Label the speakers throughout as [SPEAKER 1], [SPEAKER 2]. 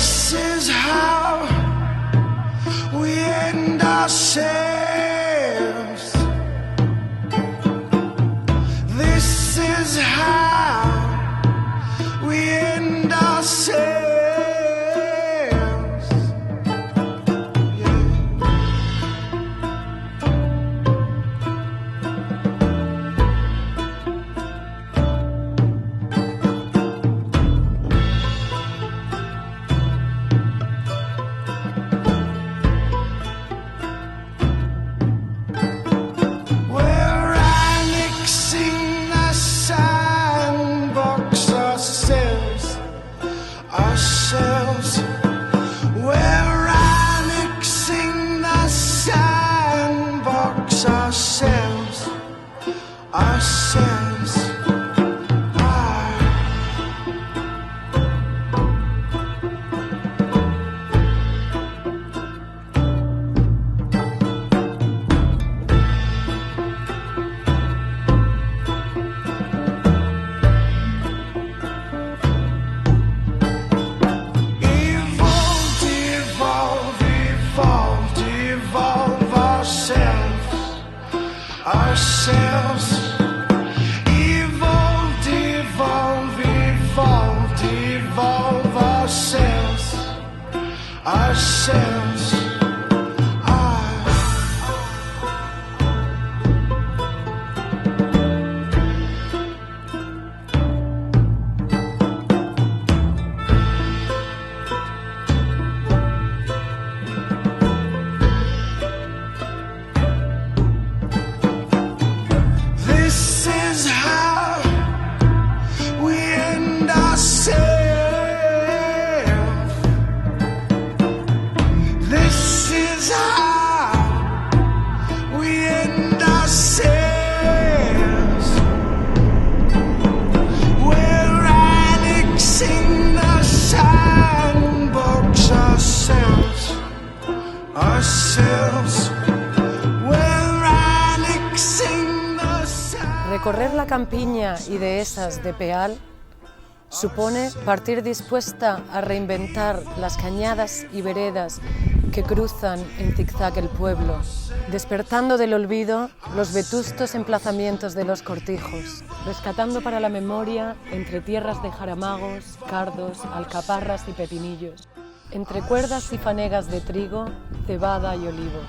[SPEAKER 1] This is how we end ourselves. This is how we end ourselves.
[SPEAKER 2] Recorrer la campiña y dehesas de Peal supone partir dispuesta a reinventar las cañadas y veredas que cruzan en zigzag el pueblo, despertando del olvido los vetustos emplazamientos de los cortijos, rescatando para la memoria entre tierras de jaramagos, cardos, alcaparras y pepinillos, entre cuerdas y fanegas de trigo, cebada y olivos.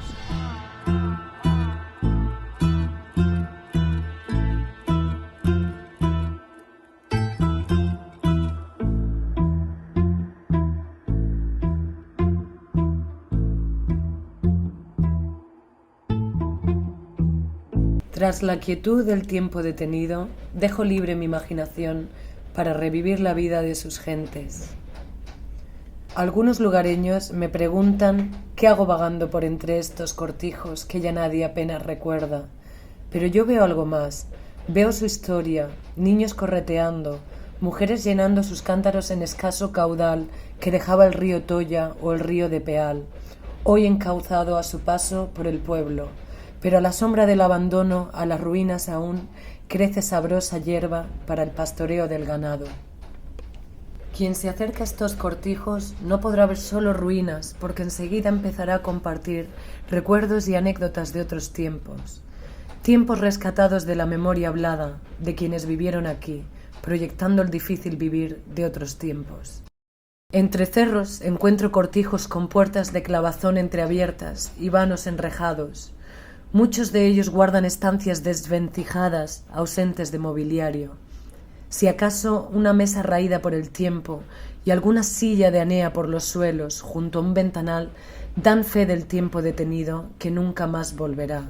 [SPEAKER 2] Tras la quietud del tiempo detenido, dejo libre mi imaginación para revivir la vida de sus gentes. Algunos lugareños me preguntan qué hago vagando por entre estos cortijos que ya nadie apenas recuerda, pero yo veo algo más. Veo su historia, niños correteando, mujeres llenando sus cántaros en escaso caudal que dejaba el río Toya o el río de Peal, hoy encauzado a su paso por el pueblo. Pero a la sombra del abandono, a las ruinas aún, crece sabrosa hierba para el pastoreo del ganado. Quien se acerca a estos cortijos no podrá ver solo ruinas, porque enseguida empezará a compartir recuerdos y anécdotas de otros tiempos. Tiempos rescatados de la memoria hablada de quienes vivieron aquí, proyectando el difícil vivir de otros tiempos. Entre cerros encuentro cortijos con puertas de clavazón entreabiertas y vanos enrejados. Muchos de ellos guardan estancias desvencijadas, ausentes de mobiliario. Si acaso una mesa raída por el tiempo y alguna silla de anea por los suelos junto a un ventanal dan fe del tiempo detenido que nunca más volverá,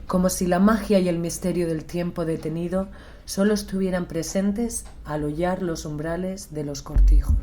[SPEAKER 2] como si la magia y el misterio del tiempo detenido solo estuvieran presentes al hollar los umbrales de los cortijos.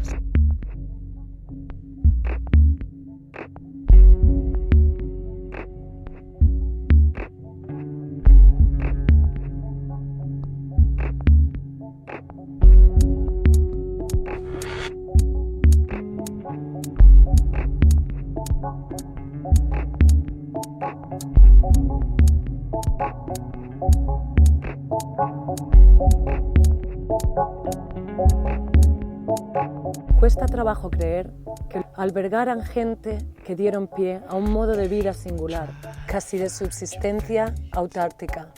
[SPEAKER 2] Cuesta trabajo creer que albergaran gente que dieron pie a un modo de vida singular, casi de subsistencia autártica.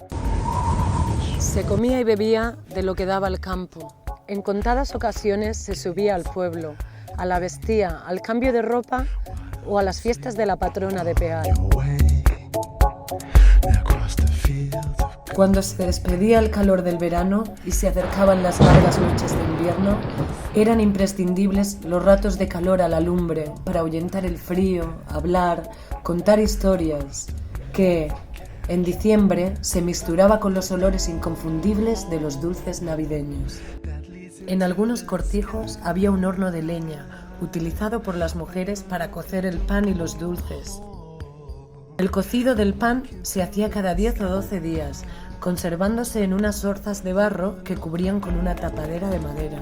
[SPEAKER 2] Se comía y bebía de lo que daba el campo. En contadas ocasiones se subía al pueblo, a la vestía, al cambio de ropa o a las fiestas de la patrona de Pear. Cuando se despedía el calor del verano y se acercaban las largas noches de invierno, eran imprescindibles los ratos de calor a la lumbre para ahuyentar el frío, hablar, contar historias, que, en diciembre, se misturaba con los olores inconfundibles de los dulces navideños. En algunos cortijos había un horno de leña, utilizado por las mujeres para cocer el pan y los dulces. El cocido del pan se hacía cada 10 o 12 días, conservándose en unas orzas de barro que cubrían con una tapadera de madera.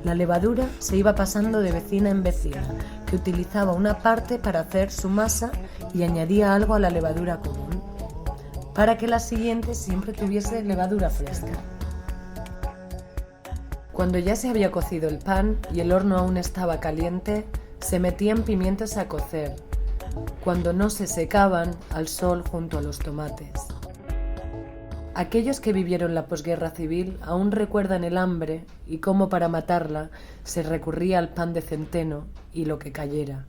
[SPEAKER 2] La levadura se iba pasando de vecina en vecina, que utilizaba una parte para hacer su masa y añadía algo a la levadura común, para que la siguiente siempre tuviese levadura fresca. Cuando ya se había cocido el pan y el horno aún estaba caliente, se metían pimientos a cocer, cuando no se secaban, al sol junto a los tomates. Aquellos que vivieron la posguerra civil aún recuerdan el hambre y cómo para matarla se recurría al pan de centeno y lo que cayera.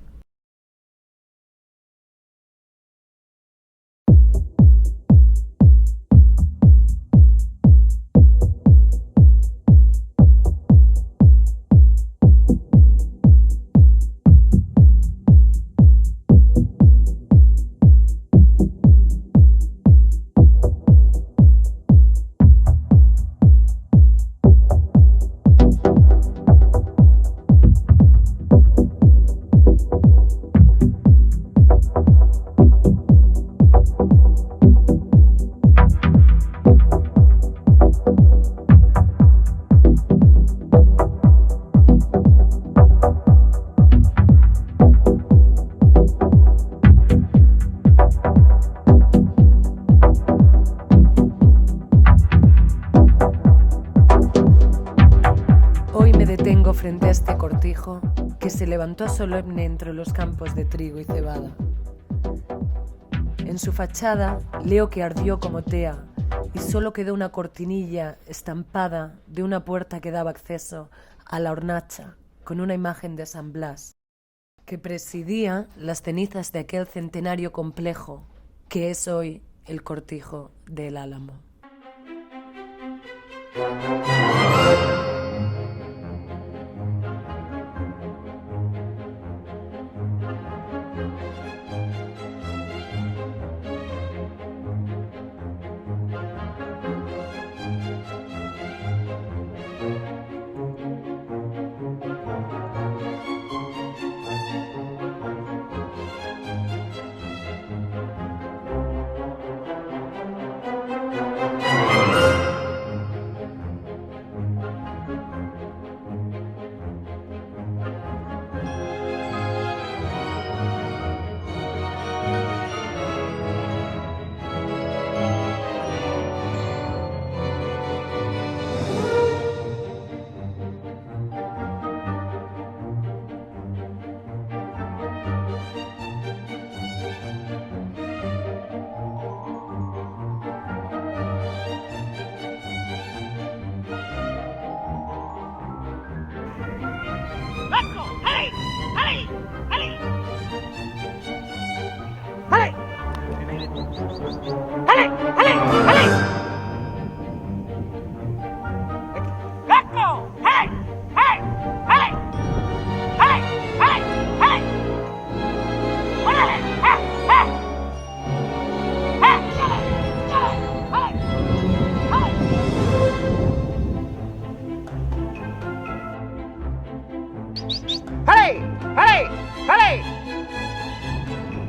[SPEAKER 2] Detengo frente a este cortijo que se levantó solemne entre los campos de trigo y cebada. En su fachada leo que ardió como tea y solo quedó una cortinilla estampada de una puerta que daba acceso a la hornacha con una imagen de San Blas, que presidía las cenizas de aquel centenario complejo que es hoy el cortijo del Álamo.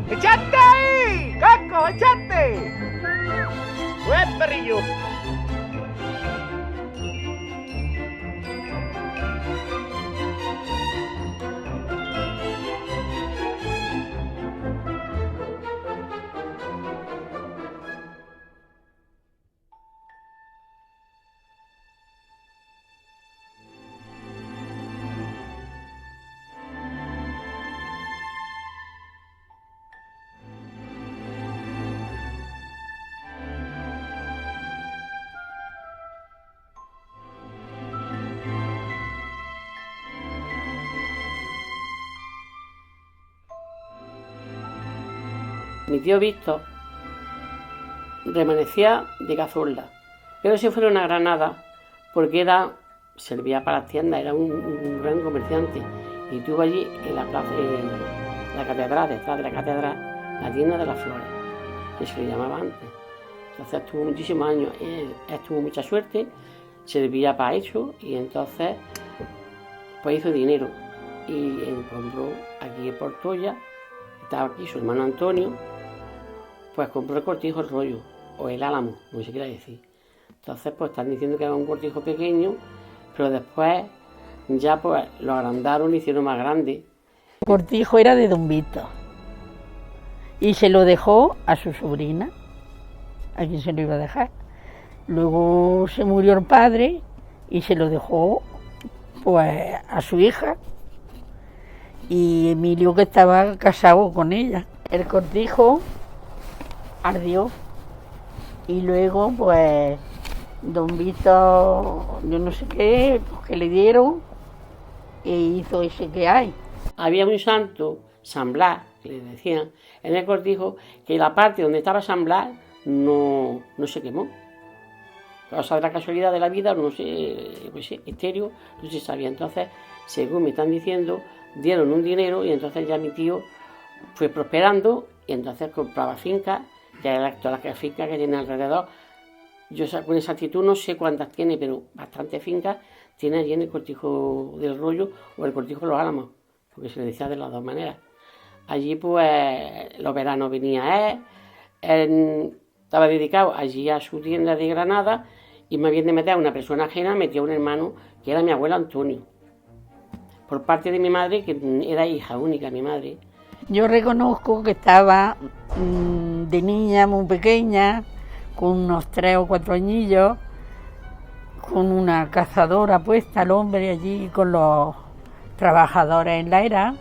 [SPEAKER 3] ¡Echate ahí! ¡Caco, echate! ¡Buen perrillo!
[SPEAKER 4] Mi tío Víctor remanecía de Cazorla, pero se fueron a Granada porque servía para las tiendas, era un gran comerciante y tuvo allí en la plaza, en la catedral, detrás de la catedral, la tienda de las flores, que se le llamaba antes. Entonces estuvo muchísimos años, tuvo mucha suerte, servía para eso y entonces pues hizo dinero y compró aquí en Portolla, estaba aquí su hermano Antonio, pues compró el Cortijo El Rollo, o el Álamo, como se quiera decir. Entonces pues están diciendo que era un cortijo pequeño, pero después ya pues lo agrandaron, lo hicieron más grande.
[SPEAKER 5] El cortijo era de don Víctor y se lo dejó a su sobrina. ¿A quién se lo iba a dejar? Luego se murió el padre y se lo dejó pues a su hija y Emilio, que estaba casado con ella. El cortijo ardió y luego pues don Víctor, yo no sé qué, pues, que le dieron e hizo ese que hay.
[SPEAKER 4] Había un santo, San Blas, que le decían, en el cortijo, que la parte donde estaba San Blas no se quemó. O sea, de la casualidad de la vida, no sé, pues estéreo, no se sabía. Entonces, según me están diciendo, dieron un dinero y entonces ya mi tío fue prosperando y entonces compraba fincas, ya todas las fincas que tiene alrededor. Yo con esa actitud no sé cuántas tiene, pero bastantes fincas tiene allí en el Cortijo del Rollo o el Cortijo de los Álamos, porque se le decía de las dos maneras. Allí pues los veranos venía él estaba dedicado allí a su tienda de Granada y más bien de meter a una persona ajena, metía a un hermano que era mi abuelo Antonio, por parte de mi madre, que era hija única mi madre.
[SPEAKER 5] Yo reconozco que estaba de niña muy pequeña, con unos 3 o 4 añillos, con una cazadora puesta al hombre allí, con los trabajadores en la era,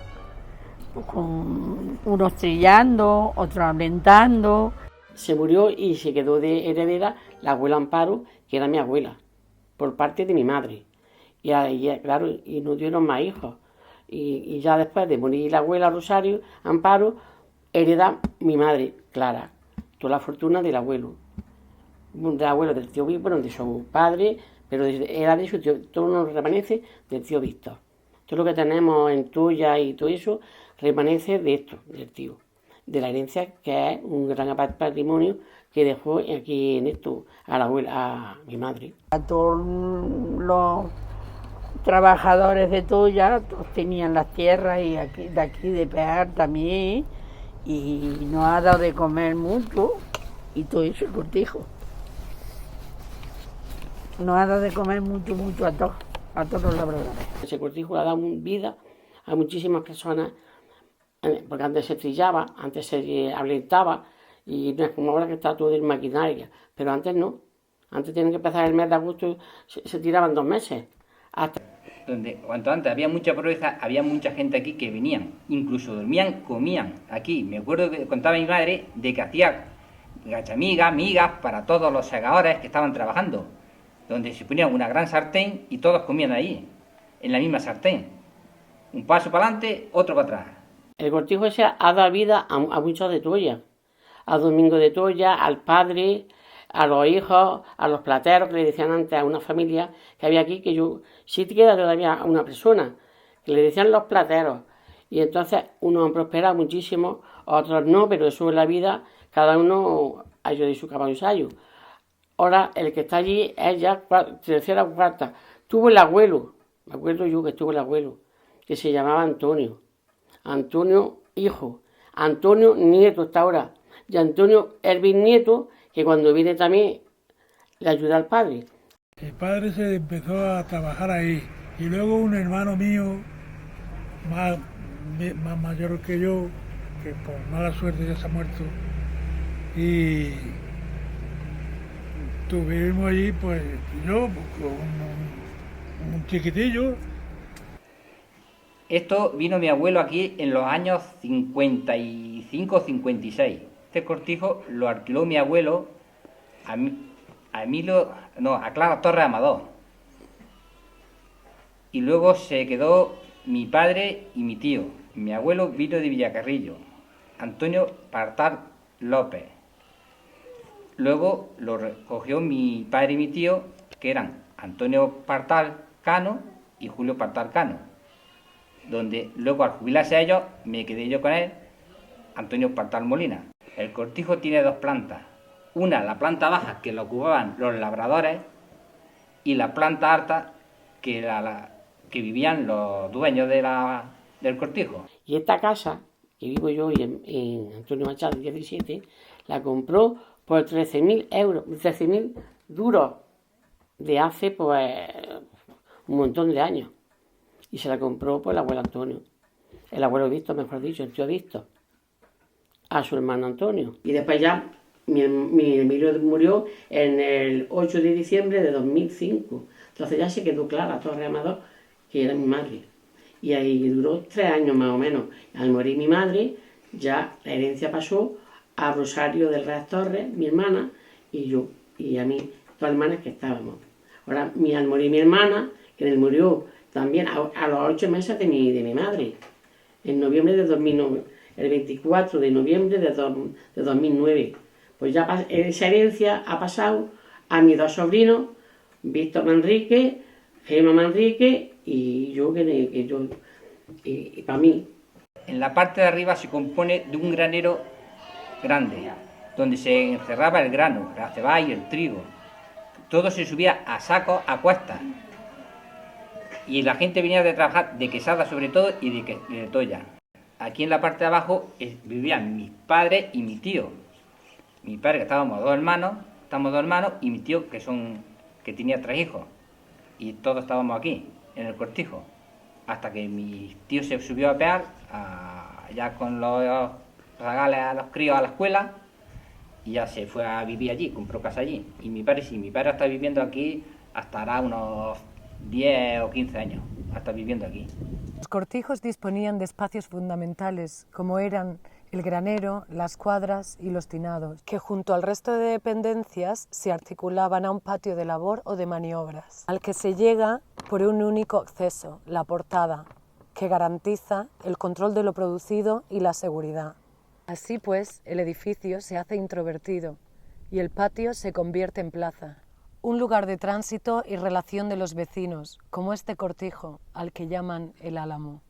[SPEAKER 5] con unos trillando, otros alentando.
[SPEAKER 4] Se murió y se quedó de heredera la abuela Amparo, que era mi abuela, por parte de mi madre. Y claro, y no tuvieron más hijos. Y ya después de morir la abuela Rosario, Amparo, hereda mi madre, Clara, toda la fortuna del abuelo del tío Víctor, bueno, de su padre, pero era de su tío, todo nos remanece del tío Víctor. Todo lo que tenemos en Tuya y todo eso remanece de esto, del tío, de la herencia, que es un gran patrimonio que dejó aquí en esto a la abuela, a mi madre.
[SPEAKER 5] A todos los trabajadores de Tuya, todos tenían las tierras y de aquí de Pear también, y nos ha dado de comer mucho y todo eso el cortijo. Nos ha dado de comer mucho a todos los labradores.
[SPEAKER 4] Ese cortijo ha dado vida a muchísimas personas, porque antes se trillaba, antes se alentaba, y no es como ahora que está todo en maquinaria, pero antes no. Antes tenían que empezar el mes de agosto, se tiraban 2 meses.
[SPEAKER 6] Donde cuanto antes había mucha pobreza, había mucha gente aquí que venían, incluso dormían, comían aquí. Me acuerdo que contaba mi madre de que hacía gachamigas, migas para todos los segadores que estaban trabajando, donde se ponían una gran sartén y todos comían ahí, en la misma sartén. Un paso para adelante, otro para atrás.
[SPEAKER 4] El cortijo ese ha dado vida a muchos de Toya, a Domingo de Toya, al padre, a los hijos, a los plateros, que le decían antes a una familia que había aquí, que yo sí queda todavía a una persona, que le decían los plateros. Y entonces unos han prosperado muchísimo, otros no, pero eso es la vida, cada uno ha ido de su caballo ensayo. Ahora el que está allí es ya tercera o cuarta. Tuvo el abuelo, me acuerdo yo que estuvo el abuelo, que se llamaba Antonio. Antonio hijo, Antonio nieto hasta ahora, y Antonio el bisnieto, que cuando viene también le ayuda al padre.
[SPEAKER 7] El padre se empezó a trabajar ahí y luego un hermano mío, más mayor que yo, que por mala suerte ya se ha muerto, y estuvimos allí, pues yo, con un chiquitillo.
[SPEAKER 6] Esto vino mi abuelo aquí en los años 55-56. Este cortijo lo alquiló mi abuelo a Clara Torres Amador. Y luego se quedó mi padre y mi tío. Mi abuelo vino de Villacarrillo. Antonio para estar López. Luego lo recogió mi padre y mi tío, que eran Antonio Partal Cano y Julio Partal Cano, donde luego al jubilarse a ellos me quedé yo con él, Antonio Partal Molina. El cortijo tiene dos plantas, una la planta baja que la ocupaban los labradores y la planta alta que vivían los dueños del cortijo.
[SPEAKER 4] Y esta casa, que vivo yo hoy en Antonio Machado 17, la compró por 13.000 euros, 13.000 duros de hace pues un montón de años. Y se la compró por el abuelo Antonio, el abuelo Víctor, mejor dicho, el tío Víctor, a su hermano Antonio. Y después ya mi Emilio murió en el 8 de diciembre de 2005. Entonces ya se quedó clara Torre Amador que era mi madre. Y ahí duró 3 años más o menos. Al morir mi madre, ya la herencia pasó a Rosario del Real Torres, mi hermana, y yo, y a mí, dos hermanas que estábamos. Ahora, al morir mi hermana, que él murió también a los 8 meses de mi madre, en noviembre de 2009, el 24 de noviembre de 2009. Pues ya esa herencia ha pasado a mis dos sobrinos, Víctor Manrique, Gemma Manrique y yo, y para mí.
[SPEAKER 6] En la parte de arriba se compone de un granero grande, donde se encerraba el grano, la cebada y el trigo. Todo se subía a sacos, a cuestas. Y la gente venía de trabajar de Quesada sobre todo y de Toya. Aquí en la parte de abajo vivían mis padres y mi tío. Mi padre, que estamos dos hermanos, y mi tío, que tenía 3 hijos. Y todos estábamos aquí, en el cortijo. Hasta que mi tío se subió a pear, ya con los regales a los críos a la escuela, y ya se fue a vivir allí, compró casa allí. Y mi padre está viviendo aquí hasta hará unos 10 o 15 años, hasta viviendo aquí.
[SPEAKER 2] Los cortijos disponían de espacios fundamentales, como eran el granero, las cuadras y los tinados, que junto al resto de dependencias se articulaban a un patio de labor o de maniobras, al que se llega por un único acceso, la portada, que garantiza el control de lo producido y la seguridad. Así pues, el edificio se hace introvertido y el patio se convierte en plaza, un lugar de tránsito y relación de los vecinos, como este cortijo, al que llaman el Álamo.